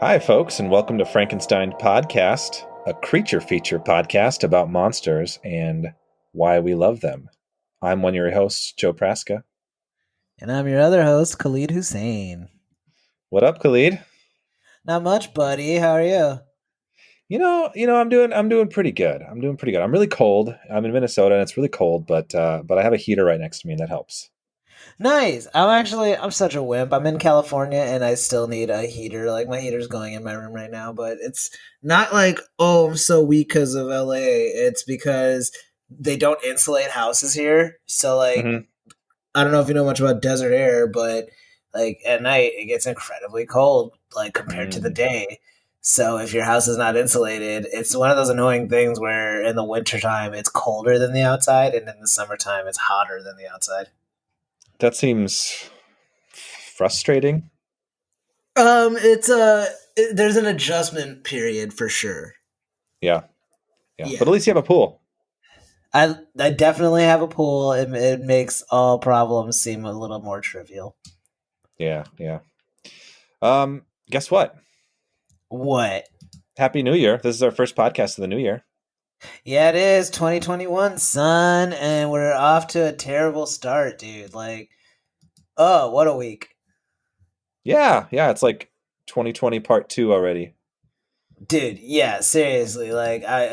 Hi, folks, and welcome to Frankenstein Podcast, a creature feature podcast about monsters and why we love them. I'm one of your hosts, Joe Praska. And I'm your other host, Khalid Hussein. What up, Khalid? Not much, buddy. How are you? I'm doing pretty good. I'm really cold. I'm in Minnesota, and it's really cold, but I have a heater right next to me, and that helps. Nice. I'm such a wimp. I'm in California and I still need a heater. Like, my heater's going in my room right now, but it's not like, oh, I'm so weak because of LA. It's because they don't insulate houses here. So, like, I don't know if you know much about desert air, but like at night it gets incredibly cold, like compared to the day. So if your house is not insulated, it's one of those annoying things where in the wintertime it's colder than the outside, and in the summertime it's hotter than the outside. That seems frustrating. There's an adjustment period for sure. Yeah. But at least you have a pool. I definitely have a pool. It makes all problems seem a little more trivial. Yeah. Guess what? What? Happy New Year. This is our first podcast of the new year. Yeah, it is 2021, son, and we're off to a terrible start, dude. Like, oh, what a week. Yeah, it's like 2020 part 2 already. Dude, yeah, seriously. I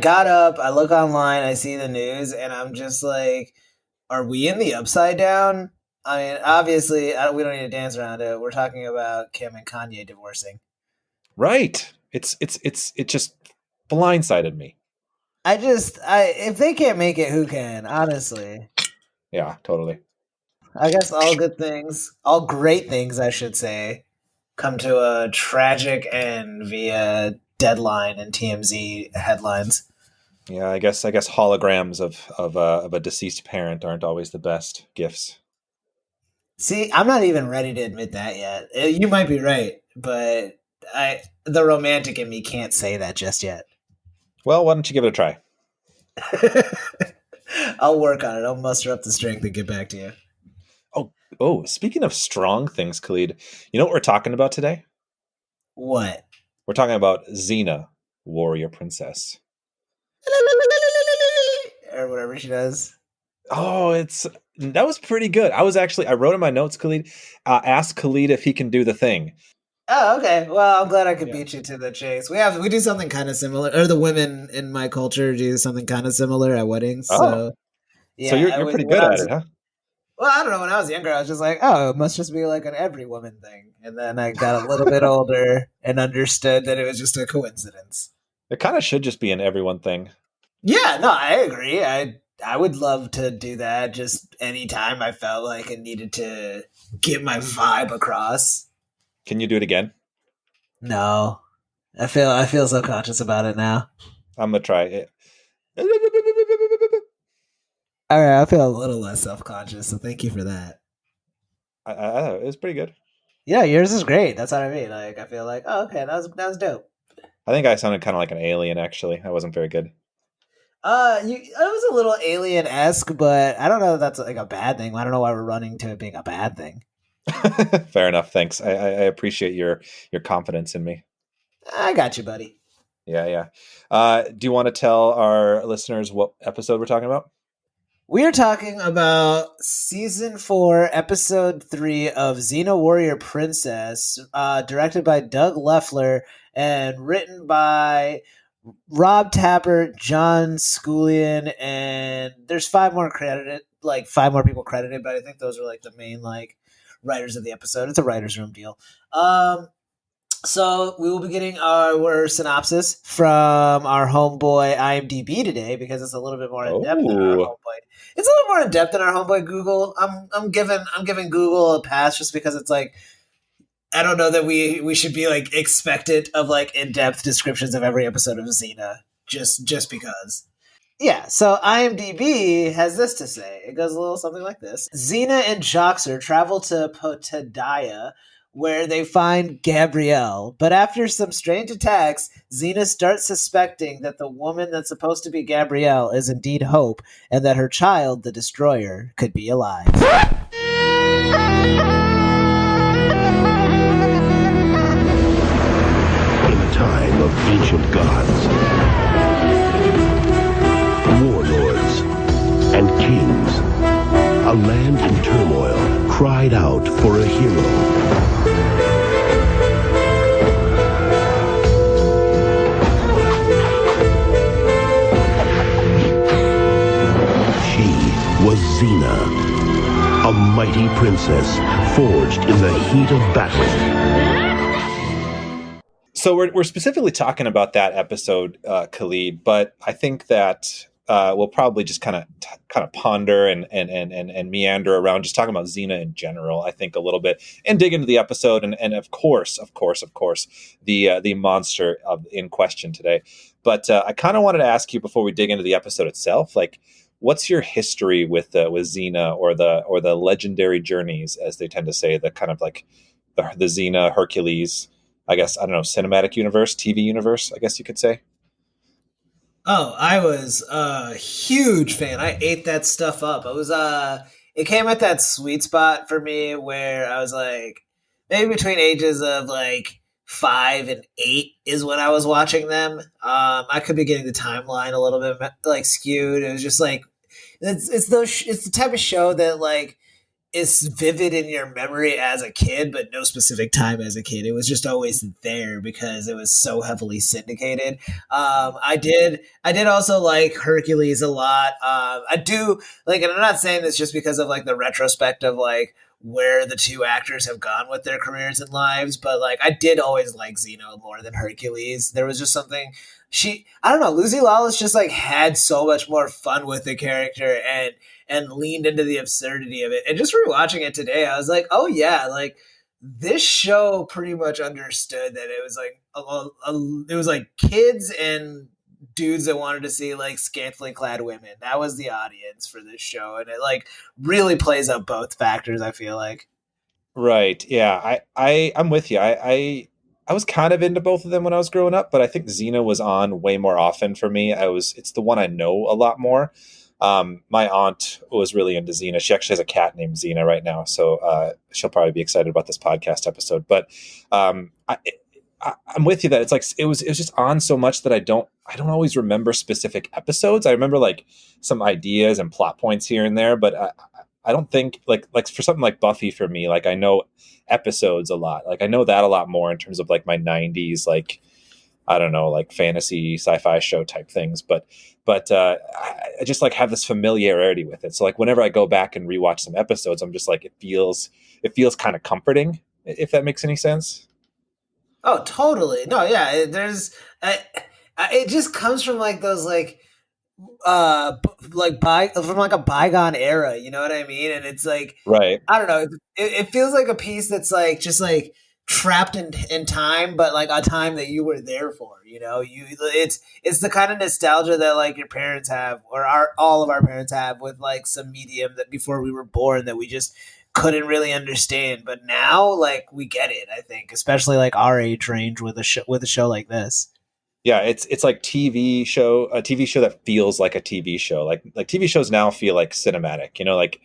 got up, I look online, I see the news, and I'm just like, are we in the upside down? I mean, obviously, we don't need to dance around it. We're talking about Kim and Kanye divorcing. Right. It just blindsided me. If they can't make it, who can? Honestly. Yeah, totally. I guess all great things, I should say, come to a tragic end via Deadline and TMZ headlines. Yeah, I guess holograms of a deceased parent aren't always the best gifts. See, I'm not even ready to admit that yet. You might be right, but the romantic in me can't say that just yet. Well, why don't you give it a try? I'll work on it. I'll muster up the strength and get back to you. Oh, speaking of strong things, Khalid, you know what we're talking about today? What? We're talking about Xena, warrior princess. Or whatever she does. Oh, that was pretty good. I wrote in my notes, Khalid, ask Khalid if he can do the thing. Oh, okay. Well, I'm glad I could beat you to the chase. We do something kind of similar, or the women in my culture do something kind of similar at weddings. Oh. So, yeah, so you're pretty good at it, huh? Well, I don't know. When I was younger, I was just like, oh, it must just be like an every woman thing. And then I got a little bit older and understood that it was just a coincidence. It kind of should just be an everyone thing. Yeah, no, I agree. I would love to do that just anytime I felt like I needed to get my vibe across. Can you do it again? No. I feel subconscious about it now. I'm gonna try it. All right, I feel a little less self-conscious, so thank you for that. It was pretty good. Yeah, yours is great. That's what I mean. Like, I feel like, oh, okay, that was dope. I think I sounded kind of like an alien. Actually, I wasn't very good. It was a little alien-esque, but I don't know if that's like a bad thing. I don't know why we're running to it being a bad thing. Fair enough. Thanks. I appreciate your confidence in me. I got you, buddy. Yeah. Do you want to tell our listeners what episode we're talking about? We are talking about Season 4, Episode 3 of Xena Warrior Princess, directed by Doug Leffler and written by Rob Tapert, John Scullin, and there's five more people credited, but I think those are like the main writers of the episode. It's a writer's room deal. So we will be getting our synopsis from our homeboy IMDb today because it's a little bit more in depth than our homeboy. It's a little more in depth than our homeboy Google. I'm giving Google a pass just because it's like, I don't know that we should be like expectant of like in depth descriptions of every episode of Xena just because. Yeah, so IMDb has this to say. It goes a little something like this. Xena and Joxer travel to Potadaya, where they find Gabrielle. But after some strange attacks, Xena starts suspecting that the woman that's supposed to be Gabrielle is indeed Hope, and that her child, the Destroyer, could be alive. of ancient gods, warlords, and kings. A land in turmoil cried out for a hero. Was Xena, a mighty princess forged in the heat of battle. So we're specifically talking about that episode, Khalid, but I think that we'll probably just kind of ponder and meander around, just talking about Xena in general. I think a little bit, and dig into the episode, and of course, the monster in question today. But I kind of wanted to ask you before we dig into the episode itself, like, what's your history with Xena or the legendary journeys, as they tend to say, the kind of like the Xena Hercules, I guess, I don't know, cinematic universe, TV universe, I guess you could say? Oh, I was a huge fan. I ate that stuff up. It came at that sweet spot for me where I was like, maybe between ages of like 5 and 8 is when I was watching them. I could be getting the timeline a little bit like skewed. It was just like, it's the type of show that like is vivid in your memory as a kid, but no specific time as a kid. It was just always there because it was so heavily syndicated. I did also like Hercules a lot. I do like, and I'm not saying this just because of like the retrospect of like where the two actors have gone with their careers and lives, but like I did always like Xeno more than Hercules. There was just something I don't know, Lucy Lawless just like had so much more fun with the character and leaned into the absurdity of it. And just rewatching it today, I was like, oh yeah, like this show pretty much understood that it was like it was like kids and dudes that wanted to see like scantily clad women. That was the audience for this show, and it like really plays up both factors, I feel like. Right. Yeah. I'm with you. I was kind of into both of them when I was growing up, but I think Xena was on way more often for me. It's the one I know a lot more. My aunt was really into Xena. She actually has a cat named Xena right now, so she'll probably be excited about this podcast episode. But I'm with you that it's like it was just on so much that I don't always remember specific episodes. I remember like some ideas and plot points here and there, but I don't think like for something like Buffy, for me, like I know episodes a lot. Like I know that a lot more in terms of like my 90s, like I don't know, like fantasy sci-fi show type things, but I just like have this familiarity with it. So like whenever I go back and rewatch some episodes, I'm just like, it feels kind of comforting, if that makes any sense. Oh, totally. No, yeah. It just comes from like those from like a bygone era. You know what I mean? And it's like, Right. I don't know. It feels like a piece that's like just like trapped in time, but like a time that you were there for. You know, it's the kind of nostalgia that like your parents have, or all of our parents have, with like some medium that before we were born that we just couldn't really understand, but now like we get it. I think, especially like our age range with a show like this. Yeah, it's like a TV show that feels like a TV show. Like TV shows now feel like cinematic, like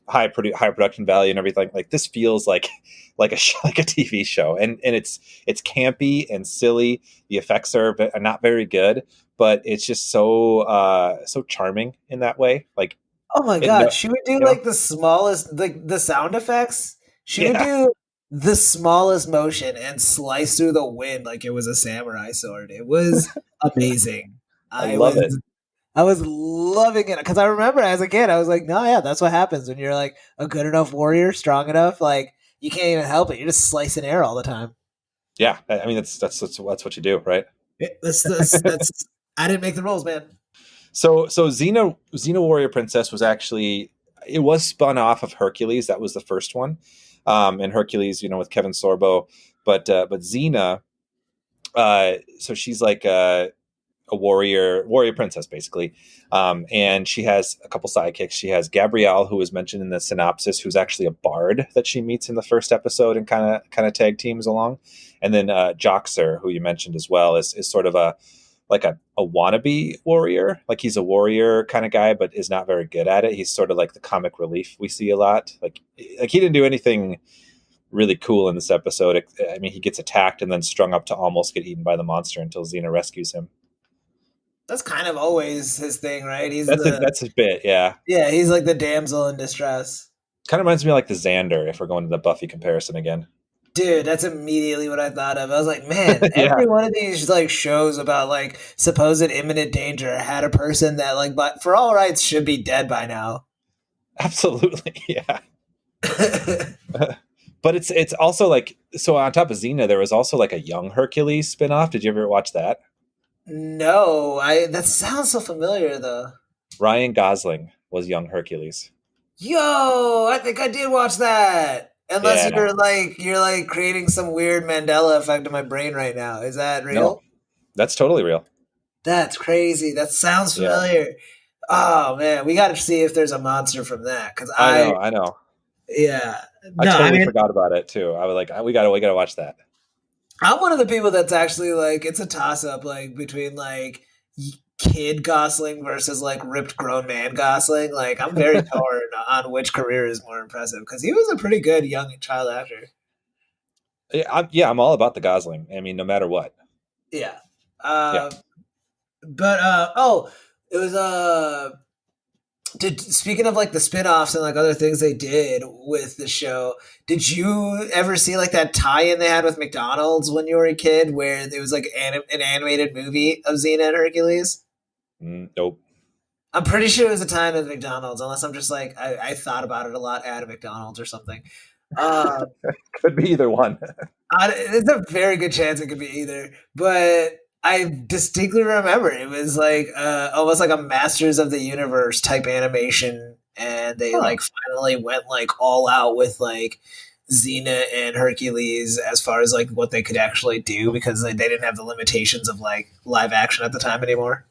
high production value and everything. Like this feels like like like a TV show, and it's campy and silly. The effects are not very good, but it's just so charming in that way. Like, Oh my it, no, god, she would do you know, like the smallest, like the sound effects. She would yeah, do the smallest motion and slice through the wind like it was a samurai sword. It was amazing. I I love it. was I was loving it because I remember as a kid, I was like, no, yeah, that's what happens when you're like a good enough warrior, strong enough. Like you can't even help it. You're just slicing air all the time. Yeah, I mean that's what you do, right? That's I didn't make the rules, man. So Xena Warrior Princess was actually, it was spun off of Hercules. That was the first one, and Hercules, with Kevin Sorbo, but Xena, so she's like a warrior princess basically, and she has a couple sidekicks. She has Gabrielle, who was mentioned in the synopsis, who's actually a bard that she meets in the first episode and kind of tag teams along, and then Joxer, who you mentioned as well, is sort of a wannabe warrior. Like he's a warrior kind of guy, but is not very good at it. He's sort of like the comic relief we see a lot. Like he didn't do anything really cool in this episode. I mean, he gets attacked and then strung up to almost get eaten by the monster until Xena rescues him. That's kind of always his thing, right? That's his bit, yeah. Yeah, he's like the damsel in distress. Kind of reminds me of like the Xander, if we're going to the Buffy comparison again. Dude, that's immediately what I thought of. I was like, man, Yeah. every one of these like shows about like supposed imminent danger had a person that like, but for all rights should be dead by now. Absolutely, yeah. But it's also like, so on top of Xena, there was also like a young Hercules spinoff. Did you ever watch that? No, that sounds so familiar though. Ryan Gosling was young Hercules. Yo, I think I did watch that. Unless Yeah, you're like creating some weird Mandela effect in my brain right now. Is that real? No, that's totally real. That's crazy. That sounds familiar. Yeah. Oh man, we got to see if there's a monster from that because I know. Yeah, I totally forgot about it too. I was like, we gotta watch that. I'm one of the people that's actually like, it's a toss up like between like kid Gosling versus like ripped grown man Gosling. Like I'm very torn on which career is more impressive because he was a pretty good young child actor. I'm all about the Gosling. I mean, no matter what. Yeah. Yeah. But it was speaking of like the spinoffs and like other things they did with the show, did you ever see like that tie-in they had with McDonald's when you were a kid where there was like an animated movie of Xena and Hercules? Nope. I'm pretty sure it was a tie-in with McDonald's, unless I'm just like I thought about it a lot at a McDonald's or something. Could be either one. It's a very good chance it could be either, but I distinctly remember it was like almost like a Masters of the Universe type animation, and they like finally went like all out with like Xena and Hercules as far as like what they could actually do because they didn't have the limitations of like live action at the time anymore.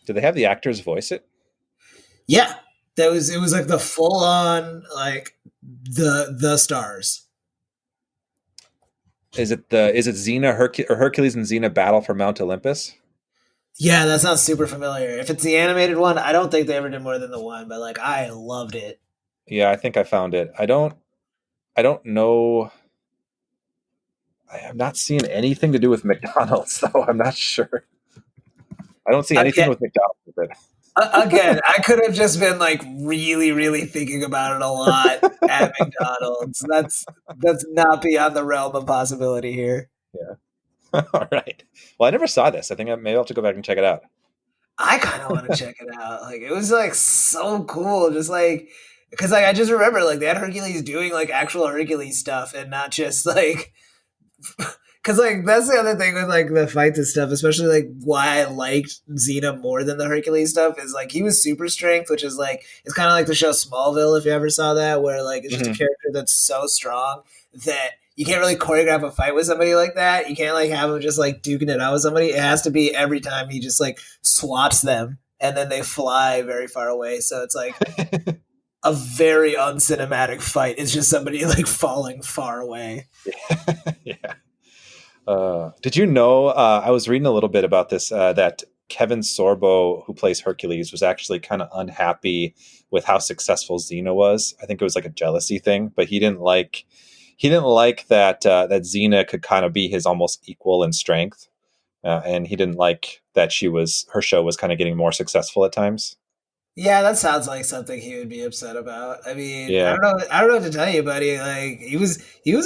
Did they have the actors voice it? Yeah, it was like the full on like the stars. Is it Xena or Hercules and Xena battle for Mount Olympus? Yeah, that sounds super familiar. If it's the animated one, I don't think they ever did more than the one, but like I loved it. Yeah, I think I found it. I don't know. I have not seen anything to do with McDonald's, though. I'm not sure. I don't see anything with McDonald's with it. Again, I could have just been like really, really thinking about it a lot at McDonald's. That's not beyond the realm of possibility here. Yeah. All right. Well, I never saw this. I think maybe I'll have to go back and check it out. I kind of want to check it out. Like it was like so cool, just like because like I just remember like they had Hercules doing like actual Hercules stuff and not just like. Because, like, that's the other thing with, like, the fights and stuff, especially, like, why I liked Xena more than the Hercules stuff is, like, he was super strength, which is, like, it's kind of like the show Smallville, if you ever saw that, where, like, it's just a character that's so strong that you can't really choreograph a fight with somebody like that. You can't, like, have him just, like, duking it out with somebody. It has to be every time he just, like, swats them, and then they fly very far away. So it's, like, a very uncinematic fight. It's just somebody, like, falling far away. Yeah. Did you know, I was reading a little bit about this, that Kevin Sorbo, who plays Hercules, was actually kind of unhappy with how successful Xena was. I think it was like a jealousy thing, but he didn't like that Xena could kind of be his almost equal in strength. And he didn't like that her show was kind of getting more successful at times. Yeah, that sounds like something he would be upset about. I mean, yeah. I don't know what to tell you, buddy. Like he was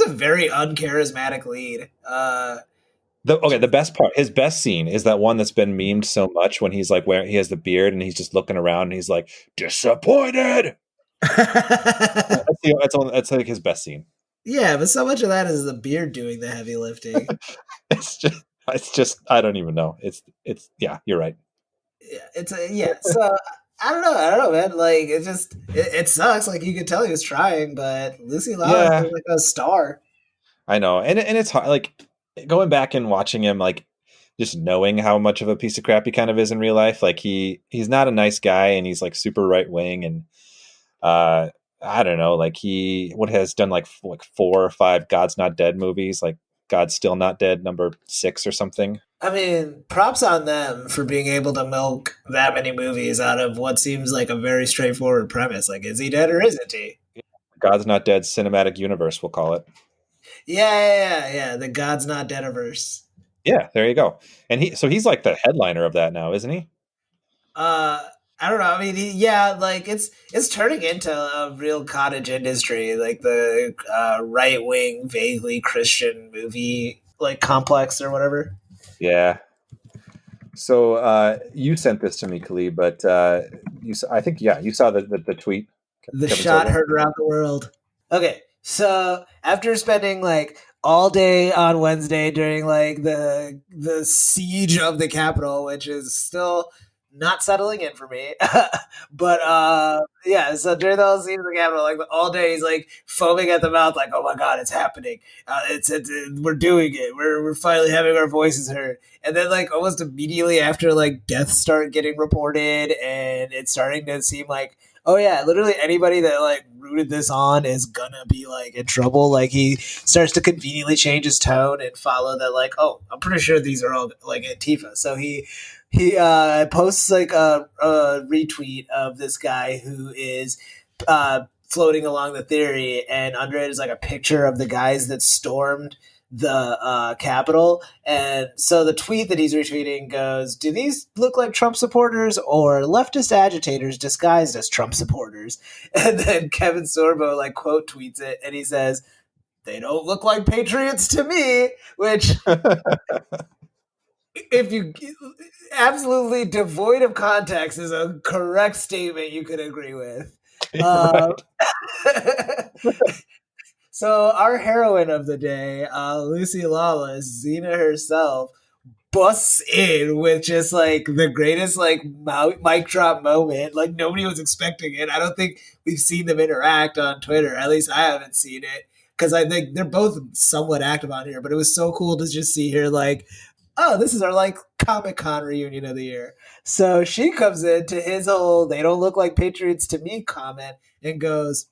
a very uncharismatic lead. The best part, his best scene is that one that's been memed so much when he's like he has the beard and he's just looking around and he's like disappointed. That's like his best scene. Yeah, but so much of that is the beard doing the heavy lifting. It's just I don't even know. It's yeah, you're right. Yeah, So I don't know, man. Like it sucks. Like you could tell he was trying, but Lucy Lawless was like a star. I know, and it's hard. Like going back and watching him, like just knowing how much of a piece of crap he kind of is in real life. Like he's not a nice guy, and he's like super right wing, and I don't know. Like he has done like 4 or 5 God's Not Dead movies, like God's Still Not Dead number 6 or something. I mean, props on them for being able to milk that many movies out of what seems like a very straightforward premise. Like, is he dead or isn't he? God's Not Dead cinematic universe, we'll call it. Yeah. The God's Not Deadiverse. Yeah, there you go. And he's like the headliner of that now, isn't he? I don't know. I mean, like it's turning into a real cottage industry, like the right wing, vaguely Christian movie like complex or whatever. Yeah. So you sent this to me, Khalid, but I think you saw the tweet, The Kevin shot Sorbo. heard around the world. Okay, so after spending like all day on Wednesday during like the siege of the Capitol, which is still not settling in for me, but yeah, so during the whole siege of the Capitol, like all day he's like foaming at the mouth, like, oh my god, it's happening, it's we're doing it, we're finally having our voices heard. And then like almost immediately after, like deaths start getting reported and it's starting to seem like, oh yeah, literally anybody that like rooted this on is gonna be like in trouble. Like he starts to conveniently change his tone and follow that, like, oh, I'm pretty sure these are all like Antifa. So he posts like a retweet of this guy who is floating along the theory, and under it is like a picture of the guys that stormed the Capitol. And so the tweet that he's retweeting goes, do these look like Trump supporters or leftist agitators disguised as Trump supporters? And then Kevin Sorbo like quote tweets it, and he says, they don't look like patriots to me, which if you absolutely devoid of context is a correct statement you could agree with. Right. So our heroine of the day, Lucy Lawless, Xena herself, busts in with just like the greatest like mic drop moment. Like nobody was expecting it. I don't think we've seen them interact on Twitter. At least I haven't seen it, because I think they're both somewhat active on here. But it was so cool to just see her like, oh, this is our like Comic-Con reunion of the year. So she comes in to his whole "they don't look like patriots to me" comment and goes,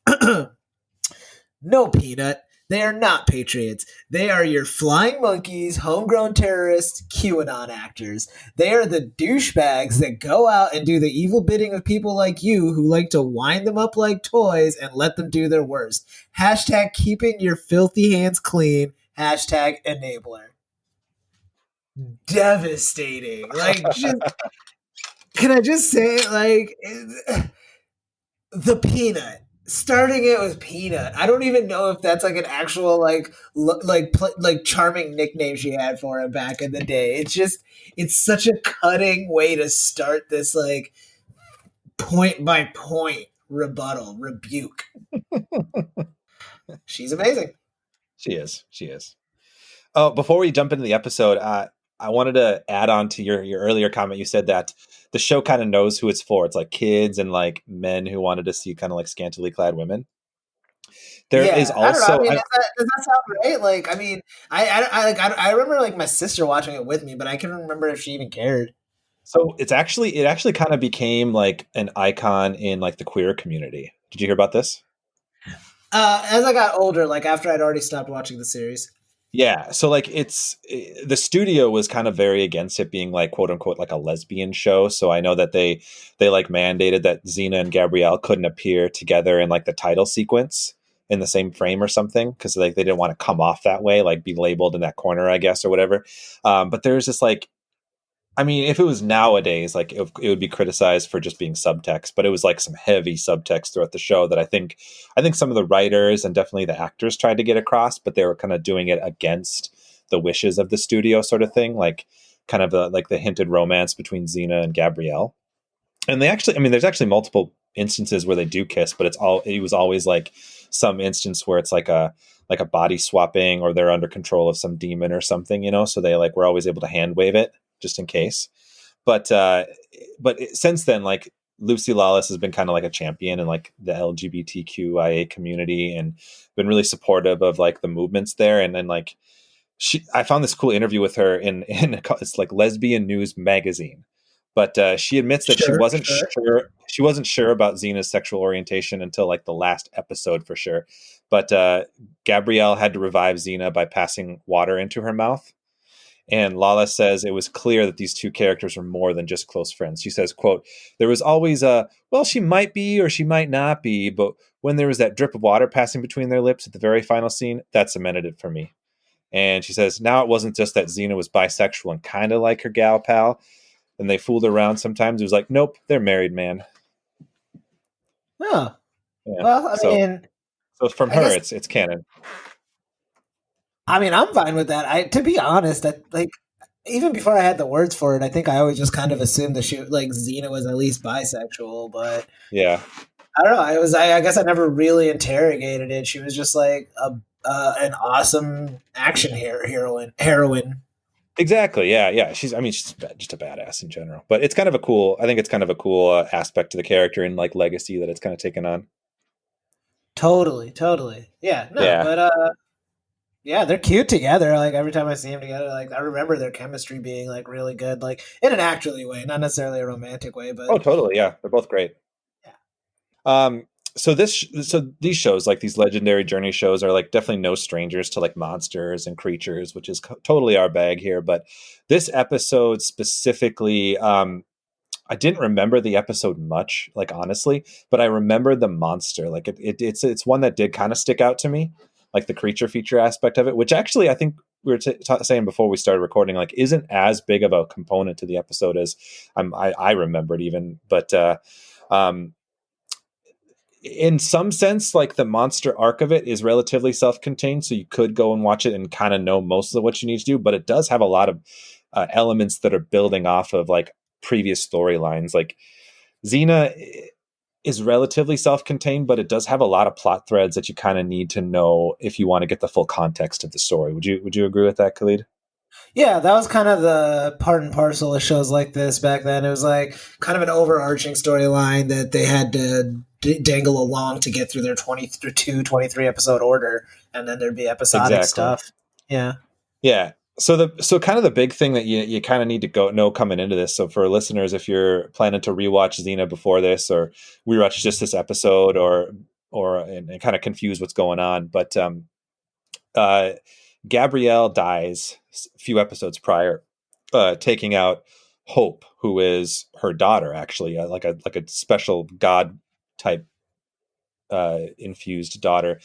no, Peanut. They are not patriots. They are your flying monkeys, homegrown terrorists, QAnon actors. They are the douchebags that go out and do the evil bidding of people like you who like to wind them up like toys and let them do their worst. Hashtag keeping your filthy hands clean. Hashtag enabler. Devastating. Like, just, can I just say, like, the Peanut, starting it with Peanut. I don't even know if that's like an actual like charming nickname she had for him back in the day. It's just, it's such a cutting way to start this like point by point rebuttal rebuke. She's amazing. She is. She is. Oh, before we jump into the episode, I wanted to add on to your earlier comment. You said that the show kind of knows who it's for. It's like kids and like men who wanted to see kind of like scantily clad women. There is Yeah, I don't know. I also, mean, does that sound right? Like, I mean, I remember like my sister watching it with me, but I can't remember if she even cared. so it actually kind of became like an icon in like the queer community. Did you hear about this? As I got older, like after I'd already stopped watching the series. Yeah, so like the studio was kind of very against it being like quote unquote like a lesbian show. So I know that they like mandated that Xena and Gabrielle couldn't appear together in like the title sequence in the same frame or something, because like they didn't want to come off that way, like be labeled in that corner, I guess, or whatever. But there's just like, I mean, if it was nowadays, like it would be criticized for just being subtext, but it was like some heavy subtext throughout the show that I think some of the writers and definitely the actors tried to get across, but they were kind of doing it against the wishes of the studio, sort of thing, like kind of like the hinted romance between Xena and Gabrielle. And they actually, I mean, there's actually multiple instances where they do kiss, but it was always like some instance where it's like a body swapping, or they're under control of some demon or something, you know, so they like were always able to hand wave it just in case. But since then, like Lucy Lawless has been kind of like a champion in like the LGBTQIA community and been really supportive of like the movements there. And then like I found this cool interview with her in it's like Lesbian News magazine. But she admits that Sure. she wasn't sure about Xena's sexual orientation until like the last episode for sure. But Gabrielle had to revive Xena by passing water into her mouth. And Lawless says it was clear that these two characters were more than just close friends. She says, quote, there was always a, well, she might be or she might not be, but when there was that drip of water passing between their lips at the very final scene, that cemented it for me. And she says, now it wasn't just that Xena was bisexual and kind of like her gal pal, and they fooled around sometimes. It was like, nope, they're married, man. Huh. Yeah. Well, I mean, so from I her, guess, it's canon. I mean, I'm fine with that. To be honest, like even before I had the words for it, I think I always just kind of assumed like Xena was at least bisexual, but yeah, I don't know. I guess I never really interrogated it. She was just like an awesome action heroine. exactly. Yeah. She's just a badass in general. But it's kind of a cool. I think it's kind of a cool aspect to the character and like legacy that it's kind of taken on. Totally. Yeah, no, Yeah. but yeah, they're cute together. Like every time I see them together, like I remember their chemistry being like really good, like in an actually way, not necessarily a romantic way, but Oh, totally. Yeah, they're both great. yeah. So these shows, like these legendary journey shows, are like definitely no strangers to like monsters and creatures, which is totally our bag here. But this episode specifically, I didn't remember the episode much, like honestly, but I remember the monster. Like it's one that did kind of stick out to me, like the creature feature aspect of it, which actually I think we were saying before we started recording, like isn't as big of a component to the episode as I remembered even, but um, in some sense, like the monster arc of it is relatively self-contained, so you could go and watch it and kind of know most of what you need to do, but it does have a lot of elements that are building off of like previous storylines. Like Xena is relatively self-contained, but it does have a lot of plot threads that you kind of need to know if you want to get the full context of the story. Would you agree with that, Khalid? Yeah, that was kind of the part and parcel of shows like this back then. It was like kind of an overarching storyline that they had to dangle along to get through their 22, 23 episode order, and then there'd be episodic Exactly. stuff. Yeah. Yeah. So kind of the big thing that you kind of need to know coming into this. So for listeners, if you're planning to rewatch Xena before this, or rewatch just this episode, and kind of confuse what's going on, but uh, Gabrielle dies a few episodes prior, taking out Hope, who is her daughter, actually, like a special god type infused daughter.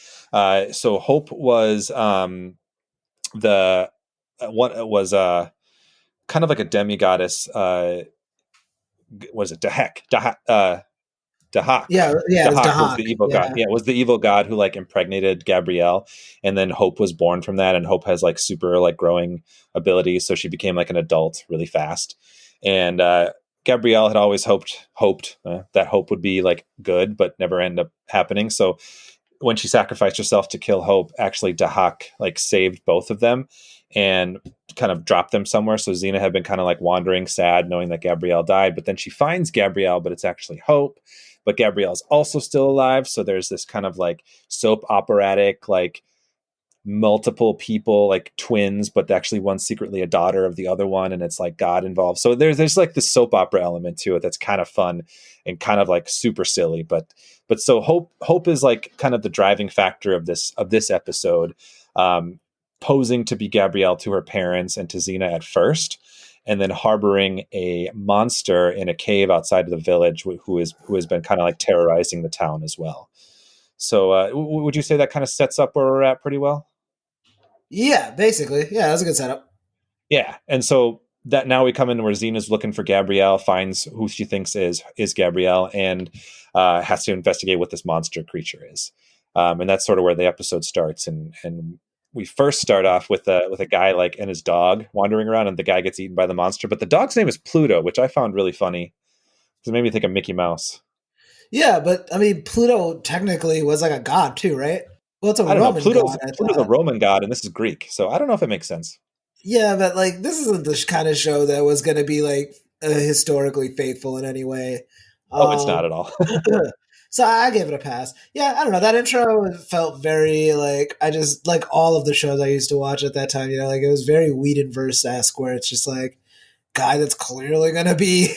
So Hope was the what was kind of like a demigoddess. Was it Dahak? Yeah, it's Dahak was Dahak. the evil god. Yeah. Yeah, was the evil god who like impregnated Gabrielle, and then Hope was born from that. And Hope has like super like growing abilities, so she became like an adult really fast. And Gabrielle had always hoped that Hope would be like good, but never ended up happening. So when she sacrificed herself to kill Hope, actually Dahak like saved both of them and kind of dropped them somewhere. So Xena had been kind of like wandering sad, knowing that Gabrielle died, but then she finds Gabrielle, but it's actually Hope. But Gabrielle's also still alive. So there's this kind of like soap operatic, like multiple people, like twins, but actually one's secretly a daughter of the other one, and it's like God involved. So there's like this soap opera element to it that's kind of fun and kind of like super silly. But so Hope is like kind of the driving factor of this episode, posing to be Gabrielle to her parents and to Xena at first, and then harboring a monster in a cave outside of the village who has been kind of like terrorizing the town as well. So would you say that kind of sets up where we're at pretty well? Yeah, basically. Yeah, that's a good setup. Yeah, and so that now we come in where Xena's looking for Gabrielle, finds who she thinks is Gabrielle, and has to investigate what this monster creature is. And that's sort of where the episode starts. And we first start off with a guy like and his dog wandering around, and the guy gets eaten by the monster. But the dog's name is Pluto, which I found really funny. It made me think of Mickey Mouse. Yeah, but I mean, Pluto technically was like a god too, right? Well, it's a I don't know. Roman god, I Pluto's a thought. Roman god, and this is Greek, so I don't know if it makes sense. Yeah, but like this isn't the kind of show that was going to be like historically faithful in any way. Oh, it's not at all. So I gave it a pass. Yeah, I don't know. That intro felt very like I just like all of the shows I used to watch at that time. You know, like it was very Whedonverse-esque, where it's just like guy that's clearly going to be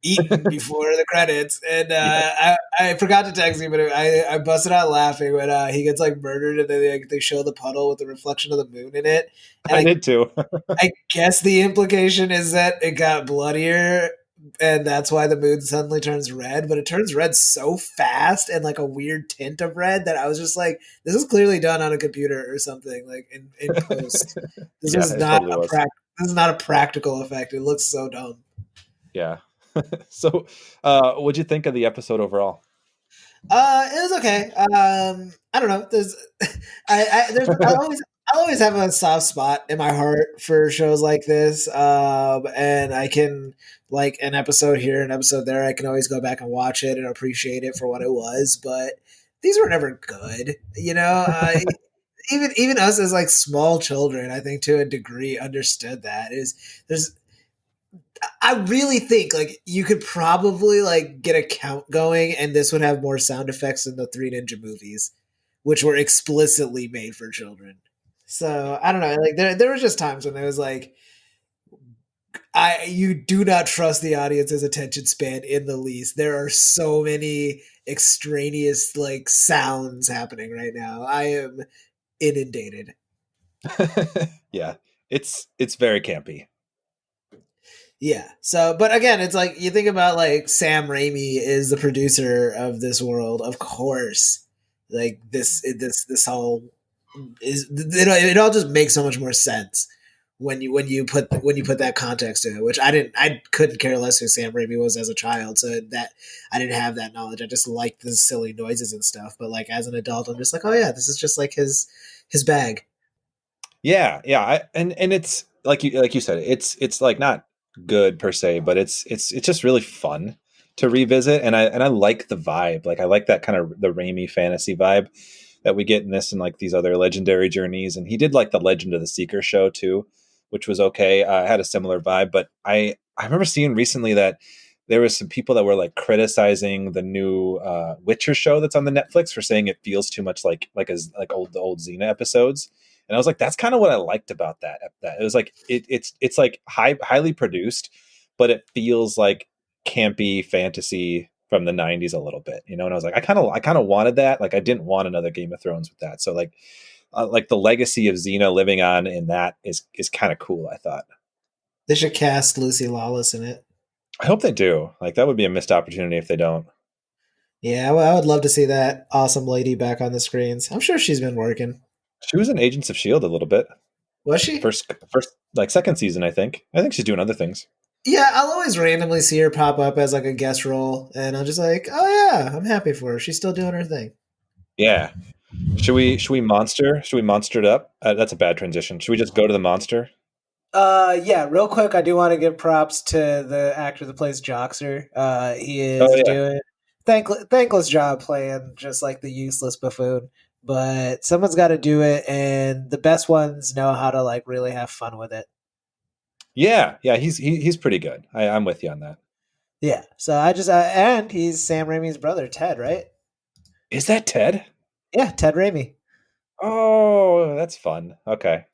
eaten before the credits, and I forgot to text you, but I busted out laughing when he gets like murdered, and then they show the puddle with the reflection of the moon in it, and I did too. I guess the implication is that it got bloodier, and that's why the moon suddenly turns red. But it turns red so fast and like a weird tint of red that I was just like, "This is clearly done on a computer or something, like in post. This Yeah, was it not totally a was. this is not a practical effect. It looks so dumb." Yeah. So, what'd you think of the episode overall? It was okay. I don't know. There's, I always have a soft spot in my heart for shows like this. And I can like an episode here, an episode there. I can always go back and watch it and appreciate it for what it was. But these were never good. You know, even us as like small children, I think to a degree understood that is there's I really think like you could probably like get a count going, and this would have more sound effects than the Three Ninja movies, which were explicitly made for children. So I don't know. Like there was just times when it was like, you do not trust the audience's attention span in the least. There are so many extraneous like sounds happening right now. I am inundated. Yeah, it's very campy. Yeah. So, but again, it's like you think about like Sam Raimi is the producer of this world, of course. Like this whole is it all just makes so much more sense when you put that context to it. Which I couldn't care less who Sam Raimi was as a child, so that I didn't have that knowledge. I just liked the silly noises and stuff. But like as an adult, I'm just like, oh yeah, this is just like his bag. Yeah, and it's like you said, it's like not good per se, but it's just really fun to revisit, and I like the vibe. Like I like that kind of the Raimi fantasy vibe that we get in this and like these other legendary journeys. And he did like the Legend of the Seeker show too, which was okay. Had a similar vibe, but I remember seeing recently that there was some people that were like criticizing the new Witcher show that's on the Netflix for saying it feels too much like the old Xena episodes. And I was like, that's kind of what I liked about that. That it was like it's like highly produced, but it feels like campy fantasy from the 90s a little bit, you know. And I was like, I kind of wanted that. Like I didn't want another Game of Thrones with that. So like the legacy of Xena living on in that is kind of cool, I thought. They should cast Lucy Lawless in it. I hope they do. Like that would be a missed opportunity if they don't. Yeah, well, I would love to see that awesome lady back on the screens. I'm sure she's been working. She was in Agents of Shield a little bit. Was she? First like second season, I think. I think she's doing other things. Yeah, I'll always randomly see her pop up as like a guest role, and I'm just like, oh yeah, I'm happy for her. She's still doing her thing. Yeah. Should we monster? Should we monster it up? That's a bad transition. Should we just go to the monster? Yeah, real quick, I do want to give props to the actor that plays Joxer. He is doing thankless job playing just like the useless buffoon, but someone's got to do it, and the best ones know how to like really have fun with it. Yeah, he's pretty good. I'm with you on that. Yeah, so I just and he's Sam Raimi's brother, Ted, right? Is that Ted? Yeah, Ted Raimi. Oh, that's fun. Okay.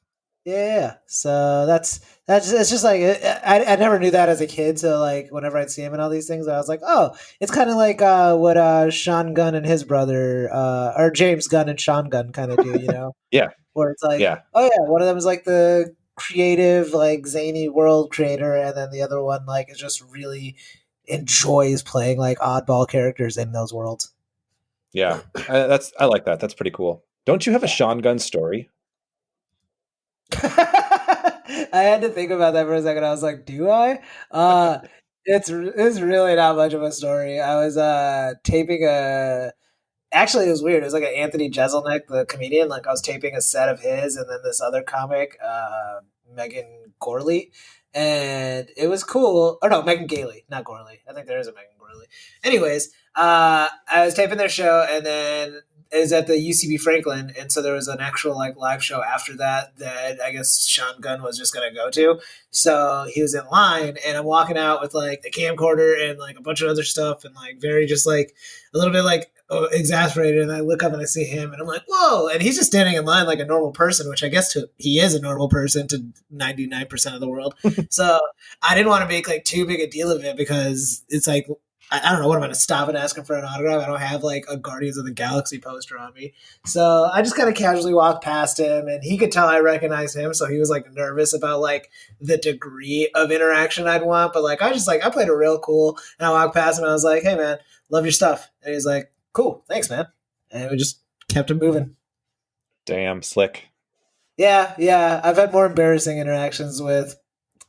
Yeah, so that's it's just like I never knew that as a kid. So like whenever I'd see him in all these things, I was like, oh, it's kind of like what Sean Gunn and his brother, or James Gunn and Sean Gunn kind of do, you know? Yeah. Where it's like, yeah, oh yeah, one of them is like the creative, like zany world creator, and then the other one like is just really enjoys playing like oddball characters in those worlds. Yeah, I like that. That's pretty cool. Don't you have a Sean Gunn story? I had to think about that for a second. I was like, do I? It's really not much of a story. I was taping actually it was weird. It was like an Anthony Jeselnik, the comedian. Like I was taping a set of his and then this other comic, Megan Gorley. And it was cool. Or no, Megan Gailey, not Gorley. I think there is a Megan Gorley. Anyways, I was taping their show, and then it was at the UCB Franklin, and so there was an actual like live show after that I guess Sean Gunn was just gonna go to. So he was in line, and I'm walking out with like a camcorder and like a bunch of other stuff, and like very just like a little bit like exasperated, and I look up and I see him, and I'm like, whoa! And he's just standing in line like a normal person, which I guess he is a normal person to 99% of the world. So I didn't want to make like too big a deal of it because it's like I don't know what I'm going to stop and ask him for an autograph. I don't have like a Guardians of the Galaxy poster on me, so I just kind of casually walked past him, and he could tell I recognized him, so he was like nervous about like the degree of interaction I'd want, but like I played it real cool, and I walked past him, and I was like, hey man, love your stuff, and he's like, cool, thanks man, and we just kept it moving. Damn, slick. Yeah, I've had more embarrassing interactions with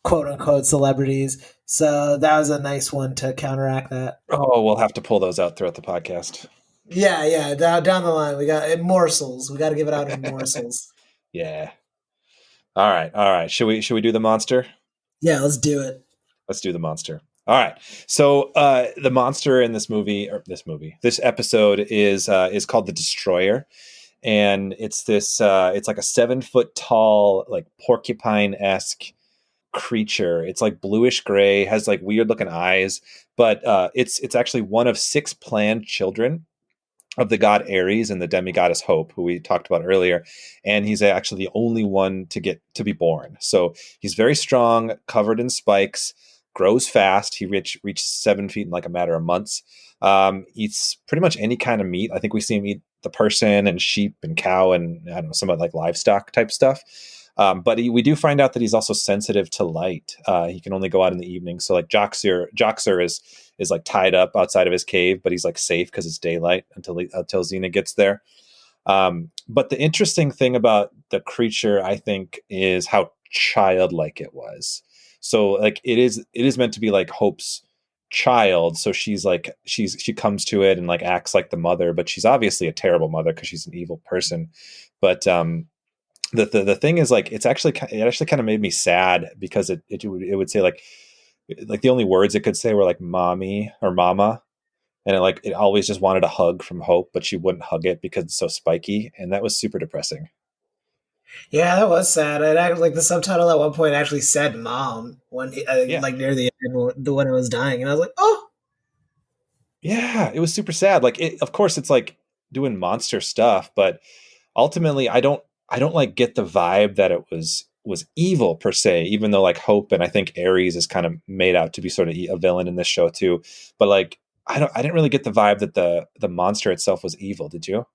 quote unquote celebrities, so that was a nice one to counteract that. Oh, we'll have to pull those out throughout the podcast. Yeah, down the line we got morsels. We got to give it out in morsels. Yeah. All right. Should we do the monster? Yeah, let's do it. Let's do the monster. All right. So the monster in this episode is called the Destroyer, and it's it's like a 7-foot tall, like porcupine-esque creature. It's like bluish gray, has like weird looking eyes, but it's actually one of 6 planned children of the god Ares and the demigoddess Hope, who we talked about earlier, and he's actually the only one to be born. So he's very strong, covered in spikes, grows fast. He reached 7 feet in like a matter of months. Eats pretty much any kind of meat. I think we see him eat the person and sheep and cow and I don't know, some of like livestock type stuff. But we do find out that he's also sensitive to light. He can only go out in the evening. So like Joxer is like tied up outside of his cave, but he's like safe because it's daylight until Xena gets there. But the interesting thing about the creature, I think, is how childlike it was. So like it is meant to be like Hope's child. So she comes to it and like acts like the mother, but she's obviously a terrible mother because she's an evil person. But the thing is, like, it actually kind of made me sad because it would say like the only words it could say were like mommy or mama, and it always just wanted a hug from Hope, but she wouldn't hug it because it's so spiky, and that was super depressing. Yeah, that was sad. Like the subtitle at one point actually said "mom" when like near the end when it was dying, and I was like, oh, yeah, it was super sad. Like, of course, it's like doing monster stuff, but ultimately, I don't like get the vibe that it was evil per se, even though like Hope and I think Ares is kind of made out to be sort of a villain in this show too. But like, I didn't really get the vibe that the monster itself was evil. Did you?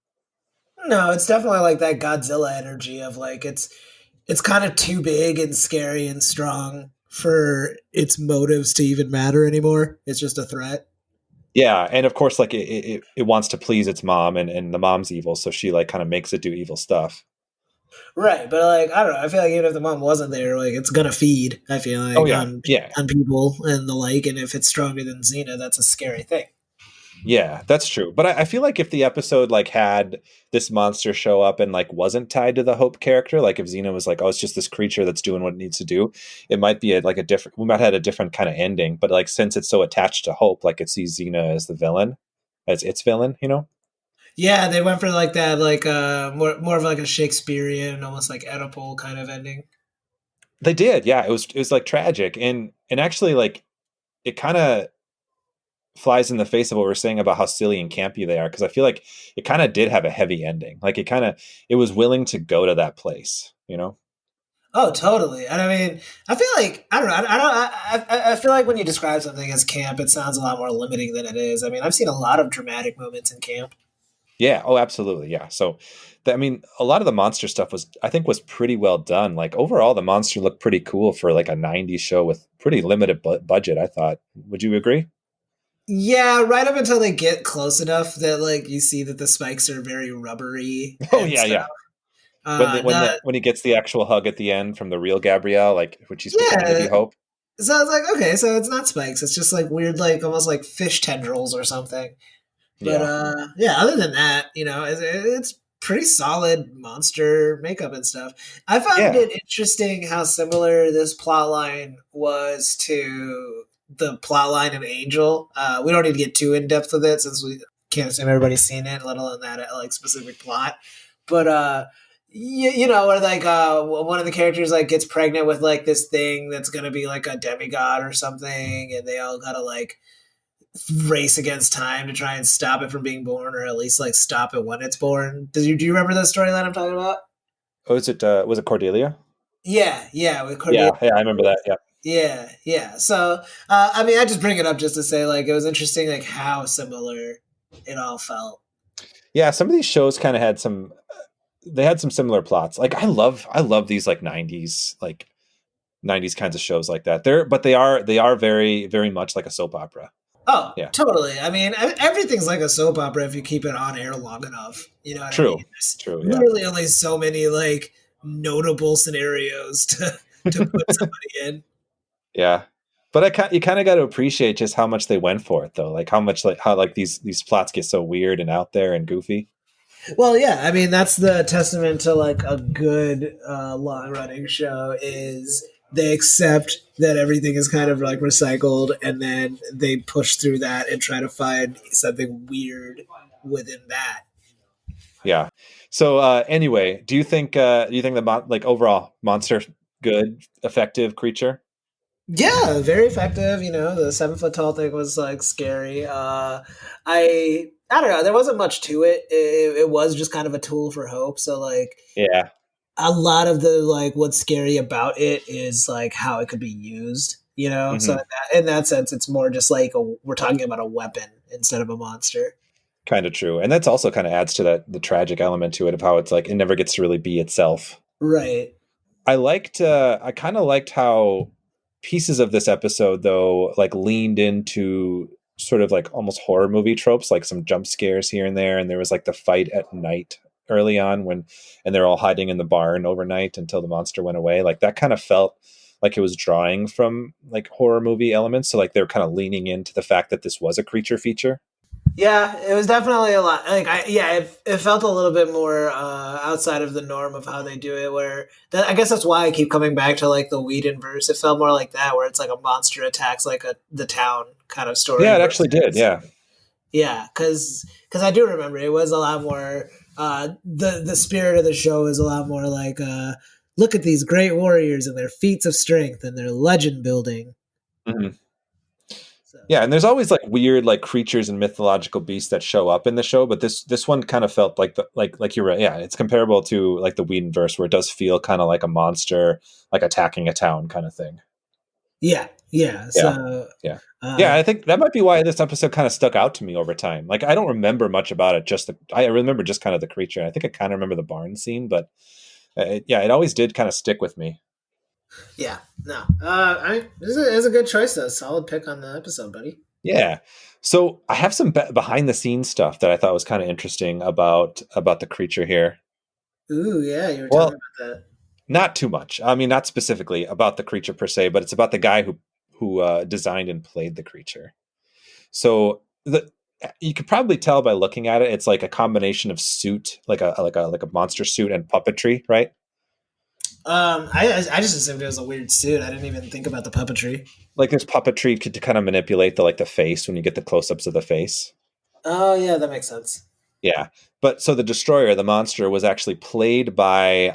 No, it's definitely like that Godzilla energy of like it's kind of too big and scary and strong for its motives to even matter anymore. It's just a threat. Yeah, and of course, like it wants to please its mom, and the mom's evil, so she like kind of makes it do evil stuff. Right, but like I don't know, I feel like even if the mom wasn't there, like it's gonna feed. I feel like on people and the like, and if it's stronger than Xena, that's a scary thing. Yeah, that's true. But I feel like if the episode like had this monster show up and like wasn't tied to the Hope character, like if Xena was like, oh, it's just this creature that's doing what it needs to do, it might be we might have had a different kind of ending. But like since it's so attached to Hope, like it sees Xena as the villain, as its villain, you know? Yeah, they went for like that, like more of like a Shakespearean, almost like Oedipal kind of ending. They did, yeah. It was like tragic, and actually like it kind of flies in the face of what we're saying about how silly and campy they are, because I feel like it kind of did have a heavy ending. Like it was willing to go to that place, you know? Oh, totally. And I mean, I feel like I don't know. I feel like when you describe something as camp, it sounds a lot more limiting than it is. I mean, I've seen a lot of dramatic moments in camp. Yeah. Oh, absolutely. Yeah. So, I mean, a lot of the monster stuff I think was pretty well done. Like overall, the monster looked pretty cool for like a '90s show with pretty limited budget, I thought. Would you agree? Yeah, right up until they get close enough that like you see that the spikes are very rubbery. Oh yeah, stuff. Yeah. When he gets the actual hug at the end from the real Gabrielle, like when she's pretending to be Hope. So I was like, okay, so it's not spikes; it's just like weird, like almost like fish tendrils or something. But other than that, you know, it's pretty solid monster makeup and stuff. I found it interesting how similar this plot line was to the plot line in Angel. We don't need to get too in depth with it since we can't assume everybody's seen it, let alone that like specific plot. But you know, where like one of the characters like gets pregnant with like this thing that's gonna be like a demigod or something, and they all gotta like race against time to try and stop it from being born, or at least like stop it when it's born. Do you remember the storyline I'm talking about? Oh, was it Cordelia? Yeah, with Yeah, Cordelia. yeah, I remember that. Yeah. Yeah. So, I mean, I just bring it up just to say, like, it was interesting, like, how similar it all felt. Yeah, some of these shows kind of had some they had some similar plots. Like I love these like 90s kinds of shows like that. They are very very much like a soap opera. Oh, Yeah. totally. I mean, everything's like a soap opera if you keep it on air long enough. You know what I mean? True. There's True, yeah. literally only so many like notable scenarios to put somebody in. Yeah. But you kind of got to appreciate just how much they went for it though. Like how much like how like these plots get so weird and out there and goofy. Well, yeah, I mean that's the testament to like a good long running show is they accept that everything is kind of like recycled, and then they push through that and try to find something weird within that. Yeah. So anyway, do you think like overall monster good, effective creature? Yeah, very effective. You know, the 7 foot tall thing was like scary. I don't know. There wasn't much to it. It was just kind of a tool for hope. So like Yeah. a lot of the like what's scary about it is like how it could be used. You know, so Hmm. in that sense, it's more just like we're talking about a weapon instead of a monster. Kind of true. And that's also kind of adds to that the tragic element to it of how it's like it never gets to really be itself. Right. I kind of liked how pieces of this episode though like leaned into sort of like almost horror movie tropes, like some jump scares here and there, and there was like the fight at night early on when and they're all hiding in the barn overnight until the monster went away. Like that kind of felt like it was drawing from like horror movie elements, so like they're kind of leaning into the fact that this was a creature feature. Yeah, it was definitely a lot. Like, it felt a little bit more outside of the norm of how they do it. Where I guess that's why I keep coming back to like the Whedon verse. It felt more like that, where it's like a monster attacks like the town kind of story. Yeah, it actually did. Yeah. Yeah, because I do remember it was a lot more. The spirit of the show is a lot more like look at these great warriors and their feats of strength and their legend building. Mhm. So. Yeah, and there's always like weird like creatures and mythological beasts that show up in the show, but this one kind of felt like like you're right. Yeah, it's comparable to like the Whedon verse where it does feel kind of like a monster like attacking a town kind of thing. Yeah. Yeah. So Yeah. Yeah, I think that might be why this episode kind of stuck out to me over time. Like I don't remember much about it, I remember just kind of the creature. I think I kind of remember the barn scene, but yeah, it always did kind of stick with me. Yeah, no. It's a good choice though. Solid pick on the episode, buddy. Yeah. So I have some behind the scenes stuff that I thought was kind of interesting about the creature here. Ooh, yeah, you were Well, talking about that. not too much. I mean, not specifically about the creature per se, but it's about the guy who designed and played the creature. So the you could probably tell by looking at it, it's like a combination of suit, like a monster suit and puppetry, right? I just assumed it was a weird suit. I didn't even think about the puppetry. Like there's puppetry to kind of manipulate the face when you get the close ups of the face. Oh yeah, that makes sense. Yeah, but so the destroyer, the monster, was actually played by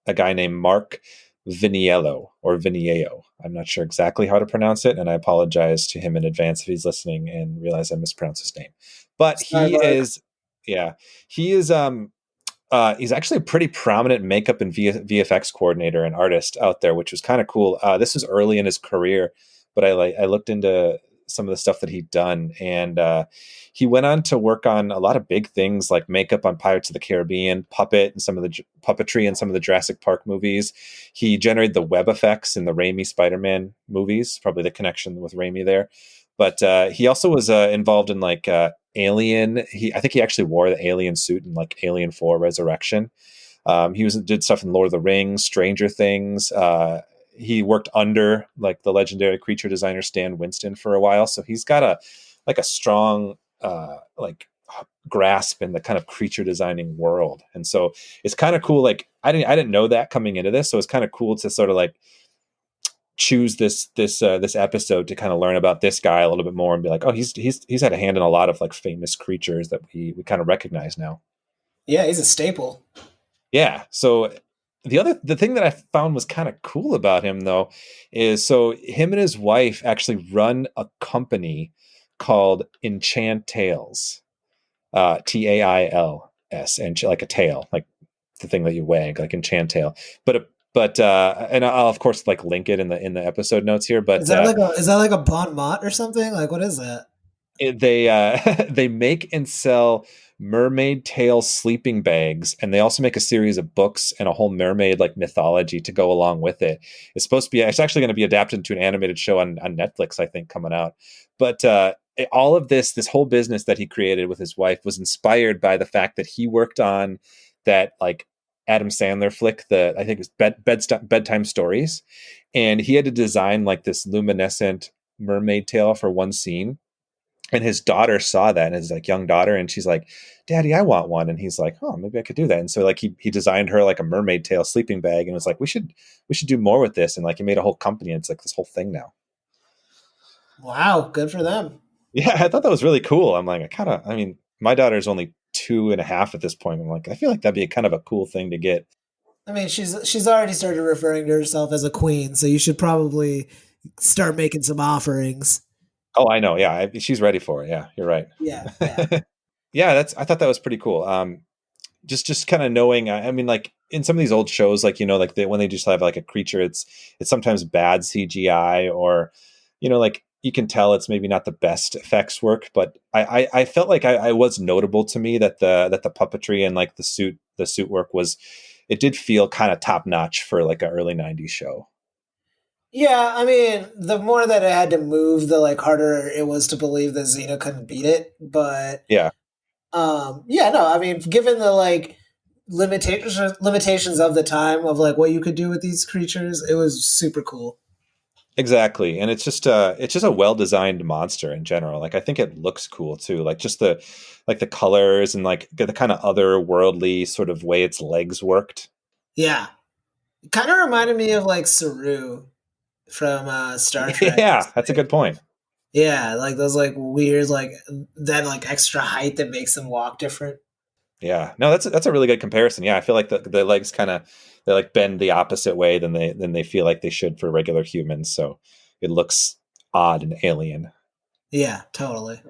a guy named Mark Viniello or Viniello. I'm not sure exactly how to pronounce it, and I apologize to him in advance if he's listening and realize I mispronounced his name. But Sorry, he Mark. is, yeah, he is. He's actually a pretty prominent makeup and VFX coordinator and artist out there, which was kind of cool. This was early in his career, but I looked into some of the stuff that he'd done, and he went on to work on a lot of big things like makeup on Pirates of the Caribbean, puppet, and some of the puppetry in some of the Jurassic Park movies. He generated the web effects in the Raimi Spider-Man movies, probably the connection with Raimi there. But he also was involved in like Alien. I think he actually wore the alien suit in like Alien 4 Resurrection. He did stuff in Lord of the Rings, Stranger Things. He worked under like the legendary creature designer Stan Winston for a while, so he's got a strong like grasp in the kind of creature designing world. And so it's kind of cool. Like I didn't know that coming into this, so it's kind of cool to sort of like choose this episode to kind of learn about this guy a little bit more and be like, oh, he's had a hand in a lot of like famous creatures that we kind of recognize now. Yeah, he's a staple. Yeah. So the thing that I found was kind of cool about him though is so him and his wife actually run a company called Enchant Tales, Tails, and like a tail, like the thing that you wag, like Enchant Tail. And I'll of course like link it in the episode notes here. But is that like a bon mot or something? Like, what is that? They make and sell mermaid tail sleeping bags, and they also make a series of books and a whole mermaid like mythology to go along with it. It's actually going to be adapted into an animated show on Netflix, I think, coming out. But all of this whole business that he created with his wife was inspired by the fact that he worked on that like Adam Sandler flick, I think it was Bedtime Stories, and he had to design like this luminescent mermaid tail for one scene. And his daughter saw that, and his like young daughter, and she's like, "Daddy, I want one." And he's like, "Oh, maybe I could do that." And so like he designed her like a mermaid tail sleeping bag, and was like, "We should do more with this." And like he made a whole company, and it's like this whole thing now. Wow, good for them. Yeah, I thought that was really cool. I'm like, my daughter's only 2.5 at this point. I'm like, I feel like that'd be kind of a cool thing to get. I mean, she's already started referring to herself as a queen, so you should probably start making some offerings. Oh, I know. Yeah, she's ready for it. Yeah, you're right. Yeah. Yeah, I thought that was pretty cool. Just kind of knowing. I mean, like in some of these old shows, like like when they just have like a creature, it's sometimes bad CGI, or like you can tell it's maybe not the best effects work. But I felt like I was notable to me that the puppetry and like the suit work it did feel kind of top notch for like an early '90s show. Yeah, I mean, the more that it had to move, the like harder it was to believe that Xena couldn't beat it. But yeah, no, I mean, given the like limitations of the time of like what you could do with these creatures, it was super cool. Exactly, and it's just a well designed monster in general. Like I think it looks cool too. Like just the colors and like the kind of otherworldly sort of way its legs worked. Yeah, it kind of reminded me of like Saru from Star Trek. Yeah, that's a good point. Yeah, like those like weird like that like extra height that makes them walk different. Yeah, no, that's a really good comparison. Yeah, I feel like the legs kind of they like bend the opposite way than they feel like they should for regular humans. So it looks odd and alien. Yeah, totally.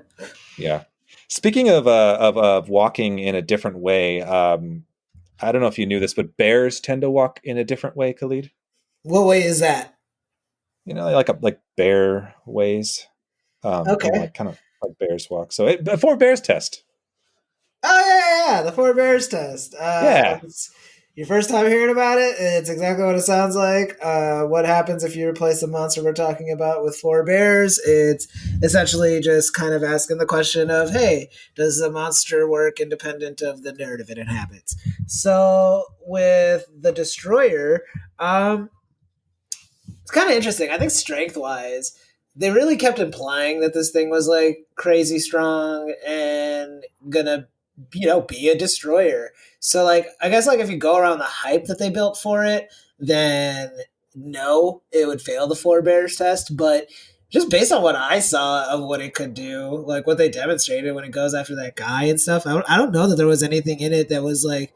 Yeah. Speaking of walking in a different way, I don't know if you knew this, but bears tend to walk in a different way, Khalid. What way is that? Like bear ways. Okay. Like kind of like bears walk. So a 4 bears test. Oh yeah, the 4 bears test. Yeah. It's your first time hearing about it. It's exactly what it sounds like. What happens if you replace the monster we're talking about with 4 bears? It's essentially just kind of asking the question of, hey, does the monster work independent of the narrative it inhabits? So with the Destroyer, it's kind of interesting. I think strength-wise, they really kept implying that this thing was like crazy strong and gonna, be a destroyer. So like, I guess like if you go around the hype that they built for it, then no, it would fail the 4 bears test. But just based on what I saw of what it could do, like what they demonstrated when it goes after that guy and stuff, I don't know that there was anything in it that was like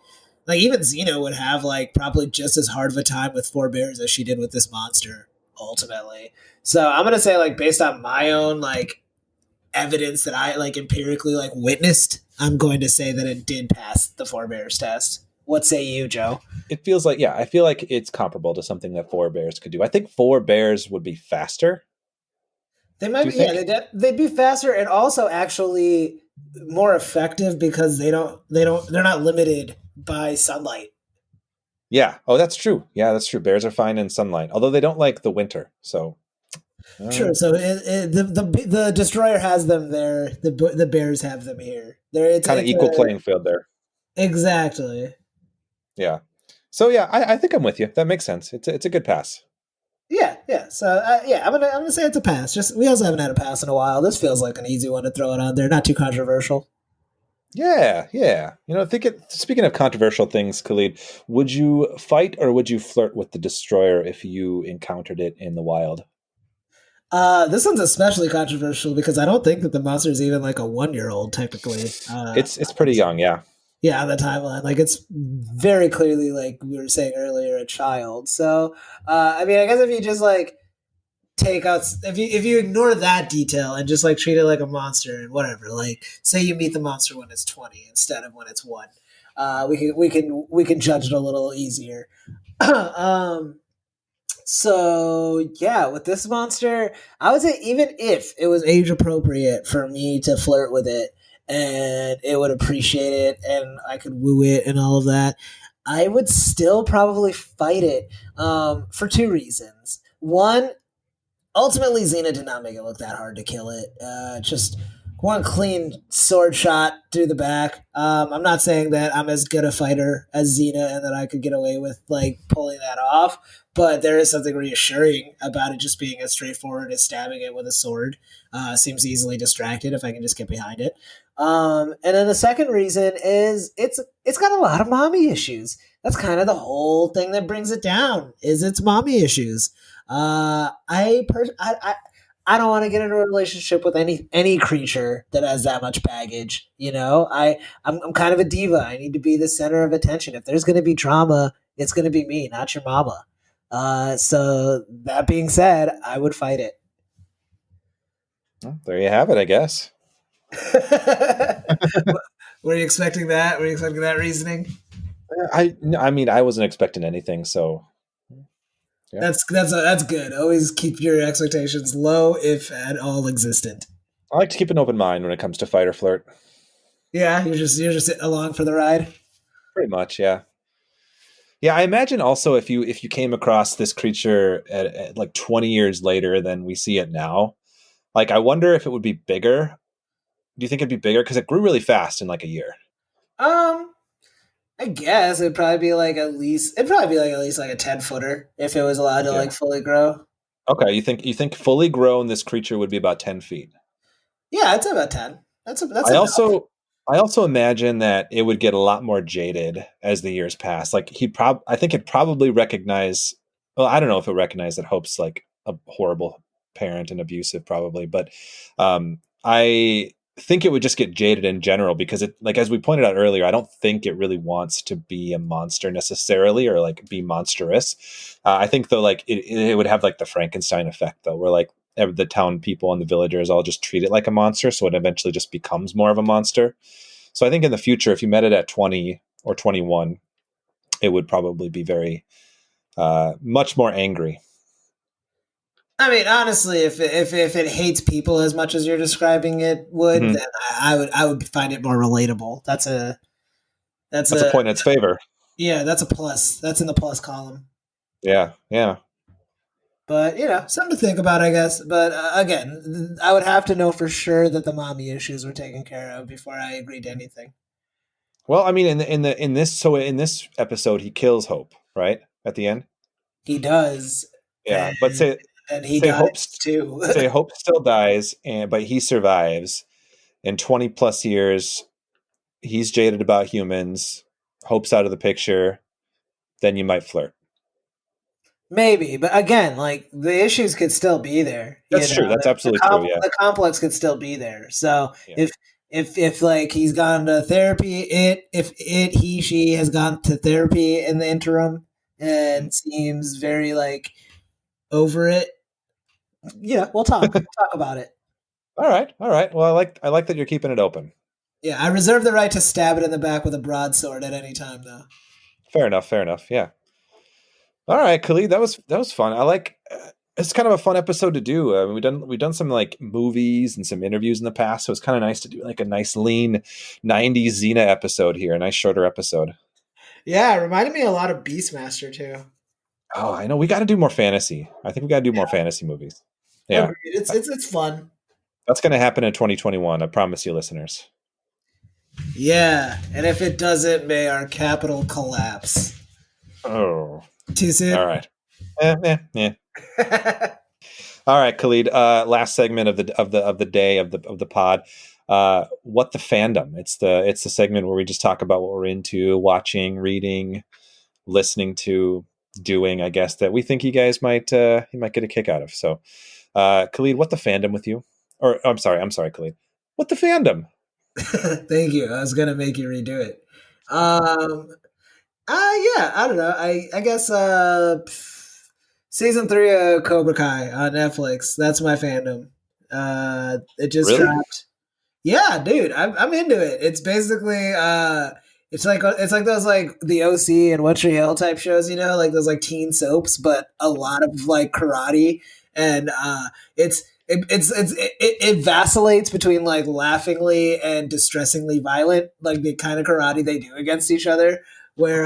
even Xena would have like probably just as hard of a time with 4 bears as she did with this monster ultimately. So I'm gonna say like based on my own like evidence that I like empirically like witnessed, I'm going to say that it did pass the 4 bears test. What say you, Joe? It feels like, I feel like it's comparable to something that 4 bears could do. I think 4 bears would be faster. They might be, they'd be faster and also actually more effective because they're not limited by sunlight. Yeah. Oh, that's true. Yeah, that's true. Bears are fine in sunlight, although they don't like the winter. So true. So the Destroyer has them there. The bears have them here. It's kind of equal playing field there. Exactly. Yeah. So yeah, I think I'm with you. That makes sense. It's a good pass. Yeah. So I'm gonna say it's a pass. Just we also haven't had a pass in a while. This feels like an easy one to throw it on there. Not too controversial. Yeah. Speaking of controversial things, Khalid, would you fight or would you flirt with the Destroyer if you encountered it in the wild? This one's especially controversial because I don't think that the monster is even like a 1-year-old technically. It's pretty young, yeah. Yeah, on the timeline, like it's very clearly like we were saying earlier, a child. So, I mean, I guess if you just like take out if you ignore that detail and just like treat it like a monster and whatever, like say you meet the monster when it's 20 instead of when it's 1, we can judge it a little easier. So yeah, with this monster, I would say even if it was age appropriate for me to flirt with it and it would appreciate it and I could woo it and all of that, I would still probably fight it for 2 reasons. One, ultimately Xena did not make it look that hard to kill it. Just one clean sword shot through the back. I'm not saying that I'm as good a fighter as Xena and that I could get away with like pulling that off, but there is something reassuring about it just being as straightforward as stabbing it with a sword. Seems easily distracted if I can just get behind it. And then the second reason is it's got a lot of mommy issues. That's kind of the whole thing that brings it down is its mommy issues. I don't want to get into a relationship with any creature that has that much baggage. You know, I'm kind of a diva. I need to be the center of attention. If there's going to be drama, it's going to be me, not your mama. So that being said, I would fight it. Well, there you have it, I guess. Were you expecting that? Were you expecting that reasoning? I mean, I wasn't expecting anything, so yeah. That's good. Always keep your expectations low, if at all existent. I like to keep an open mind when it comes to fight or flirt. Yeah, you're just along for the ride. Pretty much, yeah. Yeah, I imagine also if you came across this creature at like 20 years later than we see it now, like I wonder if it would be bigger. Do you think it'd be bigger? Because it grew really fast in like a year. I guess it'd probably be like at least like a 10-footer if it was allowed to like fully grow. Okay, you think fully grown this creature would be about 10 feet? Yeah, I'd say about 10. That's I also imagine that it would get a lot more jaded as the years pass. Like I think it'd probably recognize. Well, I don't know if it recognized that Hope's like a horrible parent and abusive, probably, but I think it would just get jaded in general because it, like as we pointed out earlier, I don't think it really wants to be a monster necessarily or like be monstrous. I think though, like it would have like the Frankenstein effect though, where like the town people and the villagers all just treat it like a monster, so it eventually just becomes more of a monster. So I think in the future, if you met it at 20 or 21, it would probably be very much more angry. I mean, honestly, if it hates people as much as you're describing it would, then I would find it more relatable. That's a point in its favor. Yeah, that's a plus. That's in the plus column. Yeah. But something to think about, I guess. But again, I would have to know for sure that the mommy issues were taken care of before I agreed to anything. Well, I mean, in this episode, he kills Hope, right at the end. He does. Yeah, but say Hope too. Say Hope still dies, but he survives. In 20 plus years, he's jaded about humans. Hope's out of the picture. Then you might flirt. Maybe, but again, like the issues could still be there. That's true. That's absolutely true. Yeah, the complex could still be there. So if like he's gone to therapy, he, she has gone to therapy in the interim and seems very like over it. We'll talk. We'll talk about it. All right. Well, I like that you're keeping it open. Yeah, I reserve the right to stab it in the back with a broadsword at any time, though. Fair enough. Yeah. All right, Khalid, that was fun. I like. It's kind of a fun episode to do. I mean, we've done some like movies and some interviews in the past, so it's kind of nice to do like a nice lean '90s Xena episode here, a nice shorter episode. Yeah, it reminded me a lot of Beastmaster too. Oh, I know. We got to do more fantasy. I think we got to do more fantasy movies. Yeah, it's fun. That's going to happen in 2021. I promise you, listeners. Yeah, and if it doesn't, may our capital collapse. Oh, too soon. All right. Yeah. All right, Khalid. Last segment of the day of the pod. What the fandom? It's the segment where we just talk about what we're into, watching, reading, listening to, doing. I guess that we think you guys might get a kick out of. So, Khalid, what the fandom with you? Or I'm sorry, Khalid. What the fandom? Thank you. I was gonna make you redo it. Yeah, I don't know. I guess Season 3 of Cobra Kai on Netflix. That's my fandom. It just Really? dropped. Yeah, dude, I'm into it. It's basically it's like those like the OC and One Tree Hill type shows, you know, like those like teen soaps, but a lot of like karate, and it vacillates between like laughingly and distressingly violent, like the kind of karate they do against each other, where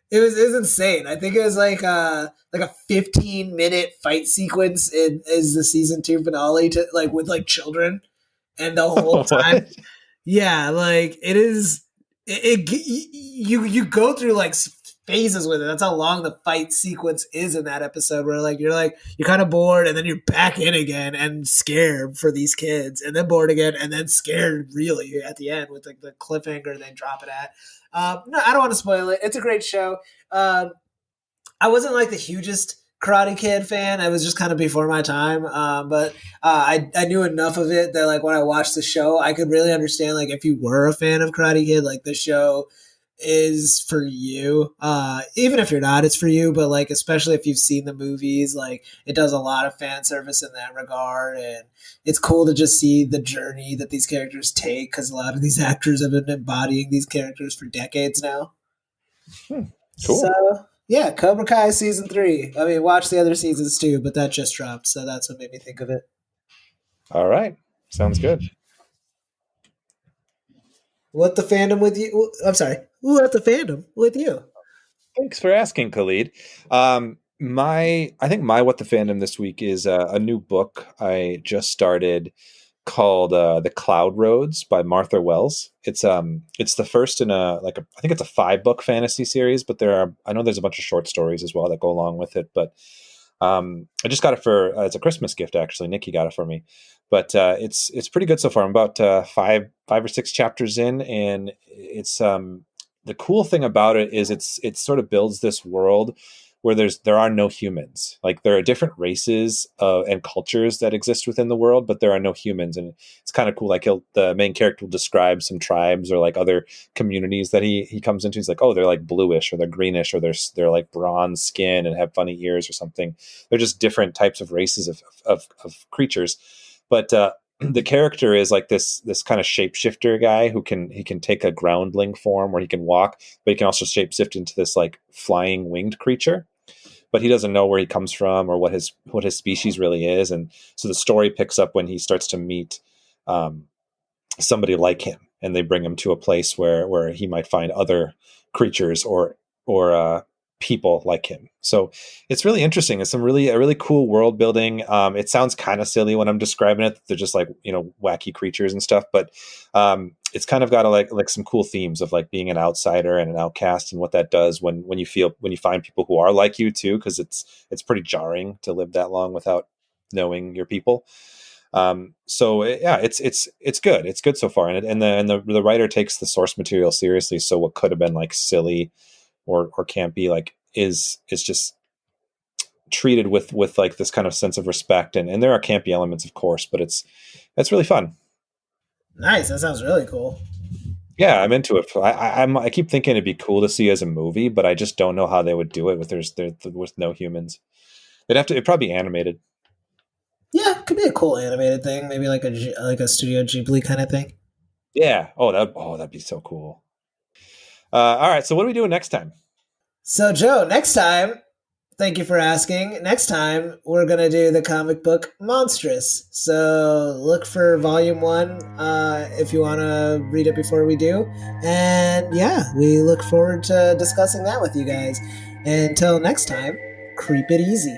it was insane. I think it was like a 15-minute fight sequence in is the season 2 finale to like with like children, and the whole time, What? yeah, like it is. You go through like phases with it. That's how long the fight sequence is in that episode. Where you're kind of bored, and then you're back in again and scared for these kids, and then bored again, and then scared really at the end with like the cliffhanger they drop it at. No, I don't want to spoil it. It's a great show. I wasn't like the hugest Karate Kid fan. I was just kind of before my time. But I knew enough of it that like when I watched the show, I could really understand like if you were a fan of Karate Kid, like the show is for you. Even if you're not, it's for you. But like especially if you've seen the movies, like it does a lot of fan service in that regard, and it's cool to just see the journey that these characters take because a lot of these actors have been embodying these characters for decades now. Cool. So yeah, Cobra Kai season 3. I mean, watch the other seasons too, but that just dropped, so that's what made me think of it. All right. Sounds good. What the fandom with you? I'm sorry. What the fandom with you? Thanks for asking, Khalid. I think my what the fandom this week is a new book I just started called The Cloud Roads by Martha Wells. It's the first in I think it's a 5-book fantasy series, but I know there's a bunch of short stories as well that go along with it. But I just got it for it's a Christmas gift actually. Nikki got it for me, but it's pretty good so far. I'm about five or six chapters in, and it's the cool thing about it is it sort of builds this world where there are no humans. Like there are different races and cultures that exist within the world, but there are no humans, and it's kind of cool. Like the main character will describe some tribes or like other communities that he comes into. He's like, oh, they're like bluish or they're greenish or they're like bronze skin and have funny ears or something. They're just different types of races of creatures, but the character is like this kind of shapeshifter guy who can take a groundling form where he can walk, but he can also shapeshift into this like flying winged creature. But he doesn't know where he comes from or what his species really is, and so the story picks up when he starts to meet somebody like him, and they bring him to a place where he might find other creatures or people like him. So it's really interesting. It's a really cool world building. It sounds kind of silly when I'm describing it. They're just like, wacky creatures and stuff, but it's kind of got like some cool themes of like being an outsider and an outcast and what that does when you find people who are like you too, because it's pretty jarring to live that long without knowing your people. It's good. It's good so far, and the writer takes the source material seriously. So what could have been like silly or campy, like is just treated with like this kind of sense of respect, and there are campy elements, of course, but it's really fun. Nice. That sounds really cool. Yeah, I'm into it. I keep thinking it'd be cool to see as a movie, but I just don't know how they would do it with no humans. It'd probably be animated. Yeah, it could be a cool animated thing, maybe like a Studio Ghibli kind of thing. Yeah. That'd be so cool. All right. So what are we doing next time? So Joe, next time, thank you for asking. Next time, we're going to do the comic book Monstrous. So look for volume 1 if you want to read it before we do. And yeah, we look forward to discussing that with you guys. Until next time, creep it easy.